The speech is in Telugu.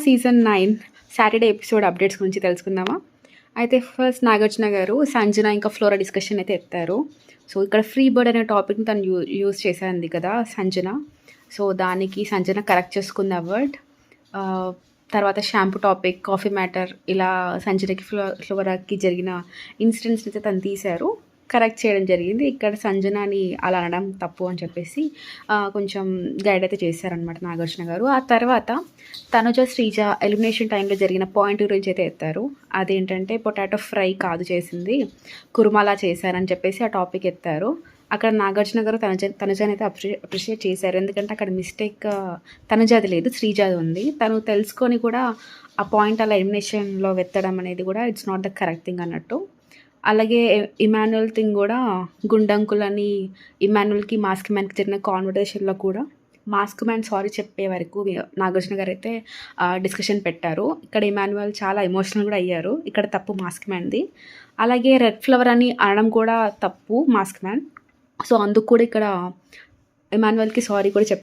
సీజన్ 9 సాటర్డే ఎపిసోడ్ అప్డేట్స్ గురించి తెలుసుకుందామా? అయితే ఫస్ట్ నాగార్జున గారు సంజన ఇంకా ఫ్లోరా డిస్కషన్ అయితే ఎత్తారు. సో ఇక్కడ ఫ్రీ బర్డ్ అనే టాపిక్ని తను యూజ్ చేసింది కదా సంజన. సో దానికి సంజన కరెక్ట్ చేసుకుంది ఆ వర్డ్. తర్వాత షాంపూ టాపిక్, కాఫీ మ్యాటర్, ఇలా సంజనకి ఫ్లోరాకి జరిగిన ఇన్సిడెంట్స్ని అయితే తను తీశారు, కరెక్ట్ చేయడం జరిగింది. ఇక్కడ సంజనాని అలా అనడం తప్పు అని చెప్పేసి కొంచెం గైడ్ అయితే చేశారనమాట నాగార్జున గారు. ఆ తర్వాత తనుజ, శ్రీజ ఎలిమినేషన్ టైంలో జరిగిన పాయింట్ గురించి అయితే ఎత్తారు. అదేంటంటే పొటాటో ఫ్రై కాదు చేసింది, కుర్మాలా చేశారని చెప్పేసి ఆ టాపిక్ ఎత్తారు. అక్కడ నాగార్జున గారు తనుజని అయితే అప్రిషియేట్ చేశారు. ఎందుకంటే అక్కడ మిస్టేక్ తనుజాది లేదు, శ్రీజాది ఉంది. తను తెలుసుకొని కూడా ఆ పాయింట్ అలా ఎలిమినేషన్లో వెత్తడం అనేది కూడా it's not the correct thing అన్నట్టు. అలాగే ఇమాన్యుయల్ థింగ్ కూడా గుండంకుల్ అని ఇమాన్యుయల్కి మాస్క్ మ్యాన్కి జరిగిన కాన్వర్జేషన్లో కూడా మాస్క్ మ్యాన్ సారీ చెప్పే వరకు నాగార్జున గారు అయితే డిస్కషన్ పెట్టారు. ఇక్కడ ఇమాన్యుయల్ చాలా ఎమోషనల్ కూడా అయ్యారు. ఇక్కడ తప్పు మాస్క్ మ్యాన్ది. అలాగే రెడ్ ఫ్లవర్ అని అనడం కూడా తప్పు మాస్క్ మ్యాన్. సో అందుకు కూడా ఇక్కడ ఇమాన్యుయల్కి సారీ కూడా